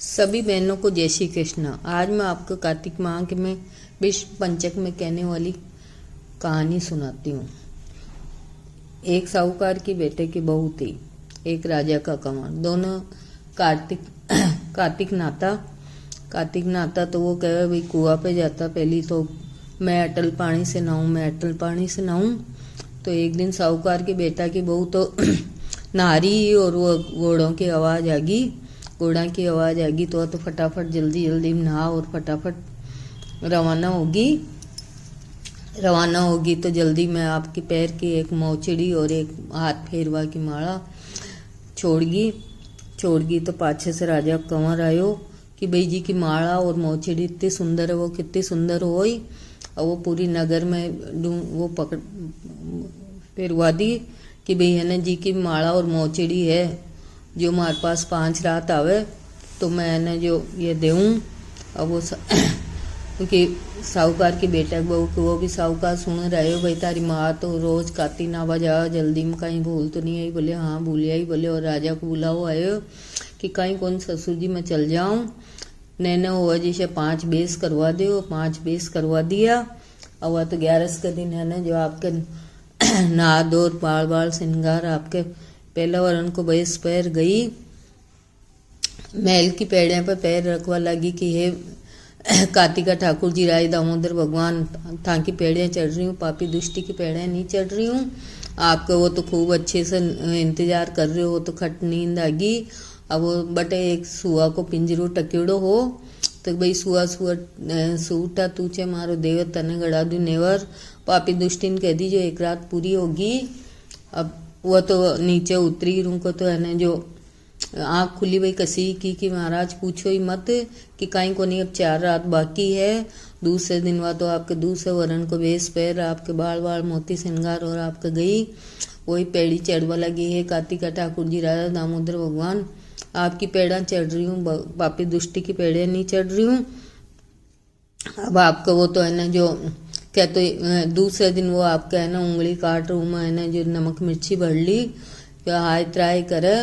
सभी बहनों को जय श्री कृष्ण। आज मैं आपको कार्तिक माह के में विष्णु पंचक में कहने वाली कहानी सुनाती हूँ। एक साहूकार की बेटे की बहू थी, एक राजा का कंवर। दोनों कार्तिक नाता तो वो कहे भाई कुआं पे जाता, पहली तो मैं अटल पानी से नहाऊं। तो एक दिन साहूकार की बेटा की बहू तो नहा रही और वो घोड़ा की आवाज़ आ गई तो फटाफट जल्दी नहा और फटाफट रवाना होगी। तो जल्दी मैं आपके पैर की एक मोचड़ी और एक हाथ फेरवा की माला छोड़गी। तो पाछे से राजा कंवर आयो कि भाई जी की माला और मोचड़ी इतनी सुंदर है, वो कितनी सुंदर होई। और वो पूरी नगर में वो पकड़ फेरवा दी कि भाई है ना जी की माला और मोचड़ी है, जो हमारे पास 5 रात आवे तो मैं ना जो ये देऊँ। अब वो क्योंकि साहूकार की बेटा बहू को वो भी साहूकार सुन रहे हो, भाई तारी माँ तो रोज काती ना बजा, जल्दी में कहीं भूल तो नहीं आई। बोले हाँ भूल आई। बोले और राजा को बुलाओ आयो कि कहीं कौन ससुर जी मैं चल जाऊँ, नैना हुआ जैसे 5 बेस करवा दो। 5 बेस करवा दिया। और वह तो 11 का दिन है ना जो आपके नहा धो बाल श्रृंगार आपके पहला वरण को बेस पैर गई, महल की पेड़े पर पैर रखवा लगी कि हे कार्तिका ठाकुर जी राय दामोदर भगवान था की पेड़ियाँ चढ़ रही हूँ, पापी दुष्टि की पेड़ियाँ नहीं चढ़ रही हूँ। आपका वो तो खूब अच्छे से इंतजार कर रहे हो, तो खट नींद आ गई। अब वो बटे एक सुआ को पिंजरो टकेड़ो हो तो भाई सुआ सूटा तूचे मारो देव तने गड़ा दू नेवर, पापी दुष्टिन कह दी जो एक रात पूरी होगी। अब वह तो नीचे उतरी, उनको तो है ना जो आँख खुली भाई कसी की महाराज पूछो ही मत कि कहीं को नहीं, अब 4 रात बाकी है। दूसरे दिन वह तो आपके दूसरे वरण को बेस पैर आपके बाल मोती श्रृंगार और आपके गई वही पेड़ी चढ़वा लगी है। कार्तिका ठाकुर जी राजा दामोदर भगवान आपकी पेड़ा चढ़ रही हूँ, पापी दुष्टि की पेड़े नहीं चढ़ रही हूँ। अब आपका वो तो है ना जो क्या तो दूसरे दिन वो आपका है ना उंगली काट रू में है ना जो नमक मिर्ची भर ली, क्या हाय त्राय करे।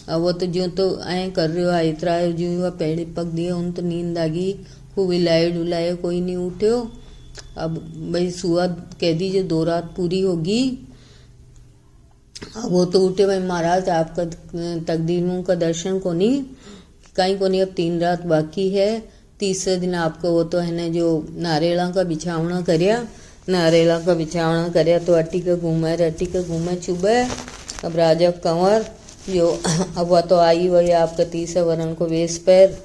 अब वो तो जो तो ऐ कर रहे हो हाय त्राय, जो वह पेड़ी पक दिए उन तो नींद आ गई, खूब हिलाए डुलाए, कोई नहीं उठ्यो। अब भाई सुआ कह दी जो 2 रात पूरी होगी। अब वो तो उठे भाई महाराज आपका तकदीरों का दर्शन को नहीं, कहीं को नहीं, अब 3 रात बाकी है। तीसरे दिन आपको वो तो है ना जो नारेला का बिछावना करया तो अट्टी का घूमे चुबे। अब राजा कंवर जो अब वह तो आई वही आपका तीसरे वरण को वेश पैर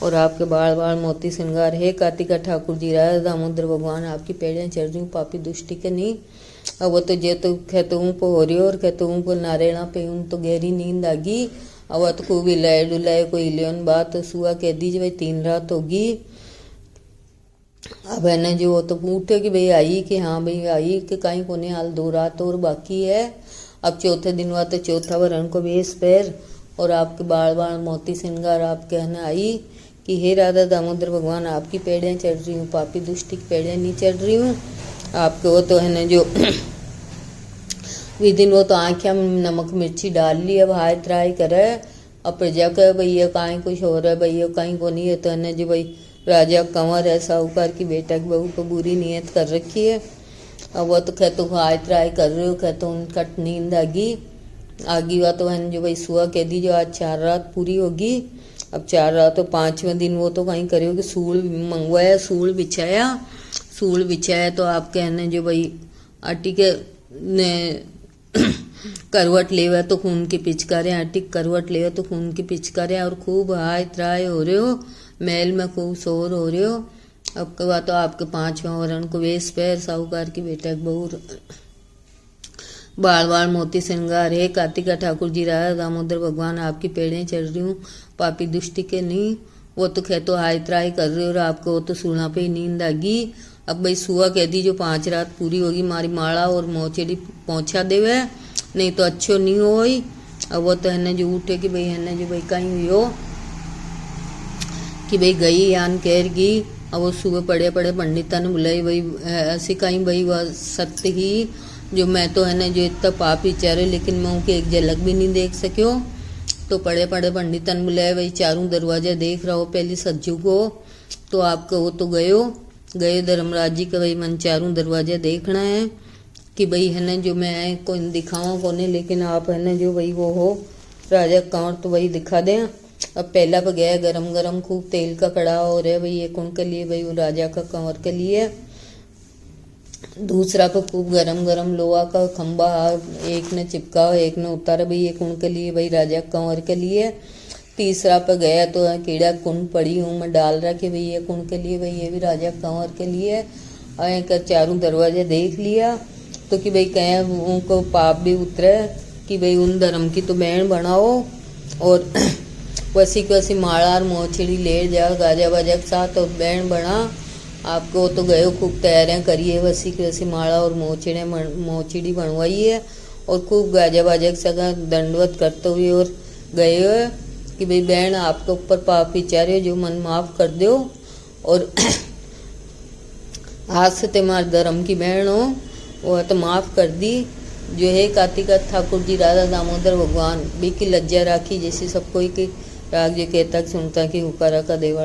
और आपके बाल मोती श्रृंगार है। कार्तिका ठाकुर जी राजा दामोदर भगवान आपकी पेड़ियाँ चढ़ रही हूँ, पापी दुष्टि के नहीं। अब वो तो जे तो खेतों को हो रही और खेतों को नारेला पे उन तो गहरी नींद आ गई। अब वह तो खूब हिलाए डुलाए, कोई हिलियन बात तो सुआ कह दीजिए भाई 3 रात होगी। अब है ना जो वो तो पूछे कि भाई आई कि हाँ भाई आई कि कहीं को नहीं, हाल 2 रात और बाकी है। अब चौथे दिन हुआ तो चौथा वरण को बेस पैर और आपके बाल मोती श्रृंगार आप कहना आई कि हे राधा दामोदर भगवान आपकी पेड़ियाँ चढ़ रही हूँ, पापी दुष्टि की पेड़ियाँ नहीं चढ़ रही हूँ। आपके वो तो है ना जो विदिन वो तो आँखें में नमक मिर्ची डाल ली। अब हाय त्राय करे। अब प्रजा कहे भैया कहीं कुछ हो रहा है, भैया कहीं को नहीं है। तो है ना जो भाई राजा कंवर है साहूकार की बेटा की बहू को बुरी नीयत कर रखी है। अब वो तो कहते हाय त्राय कर रहे हो, कहते उनकट नींद आ गई हुआ तो है जो भाई सुआ कह दी जो आज 4 रात पूरी होगी। अब 4 रात तो 5वें दिन वो तो कहीं करे कि सूल मंगवाया, सूल बिछाया तो आप कहने जो भाई आटी के करवट लेवा तो खून की पिचकारियाँ, आटी करवट लेवा तो खून की पिचकारियाँ और खूब हाय त्राय हो रहे हो, महल में खूब शोर हो रहे हो। अब के बाद तो आपके 5वें वरण को वेश पैर साहूकार की बेटा बहू बाल मोती श्रृंगार है। कार्तिका ठाकुर जी राजा दामोदर भगवान आपकी पेड़ें चढ़ रही हूँ, पापी दुष्टि के नहीं। वो तो कह तो हाय त्राय कर रहे हो और आपको वो तो सुना पे ही नींद आ गई। अब भाई सुआ कह दी जो 5 रात पूरी होगी, मारी माला और मोचड़ी पहुँचा देवे, नहीं तो अच्छो नहीं हो। अब वो तो है ना जो उठे कि भाई है ना जो भाई कहीं हुई हो कि भाई गई यान कह गई। अब वो सुबह पड़े पंडिता ने बुलाई भाई ऐसे कहीं भाई वह सत्य ही जो मैं तो है ना जो इतना पापी चेहरे लेकिन मैं उनकी एक झलक भी नहीं देख सक्यो। तो पड़े पड़े पंडितन बुलाए, वही चारों दरवाजा देख रहा हो पहले सज्जू को। तो आप कहो तो गए धर्मराज जी का वही मन चारों दरवाजा देखना है कि भाई है ना जो मैं कोई दिखाऊँ कोने, लेकिन आप है ना जो वही वो हो राजा कंवर तो वही दिखा दें। अब पहला पे गया गरम गरम खूब तेल का कड़ा हो रहा है भाई, ये कौन के लिए भाई वो राजा का कंवर के लिए। दूसरा पे खूब गरम गरम लोहा का खंबा एक ने चिपका एक ने उतारा भाई, ये कौन के लिए भाई राजा कंवर के लिए। तीसरा पे गया तो कीड़ा कुंड पड़ी हूँ मैं डाल रहा कि भाई ये कौन के लिए भाई, ये भी राजा कंवर के लिए। आए कर चारों दरवाजे देख लिया तो कि भाई कहें उनको पाप भी उतरे कि भाई उन धर्म की तो बहन बनाओ और वैसी की वैसी माला और मोछड़ी ले जाओ गाजा बाजा के साथ और बहन बना। आपको तो गए खूब तैयारियां करिए, वैसी की वैसी माला और मोछड़ी बनवाई है और खूब गाजा बाजा के साथ दंडवत करते हुए और गए हुए कि भाई बहन आपके ऊपर पाप विचारे जो मन माफ कर दो और आज से तुम्हारे धर्म की बहन हो वो तो माफ कर दी। जो है कार्तिका ठाकुर जी राधा दामोदर भगवान भी की लज्जा राखी जैसे सब कोई की राग जो कहता सुनता कि हुकारा का देवा।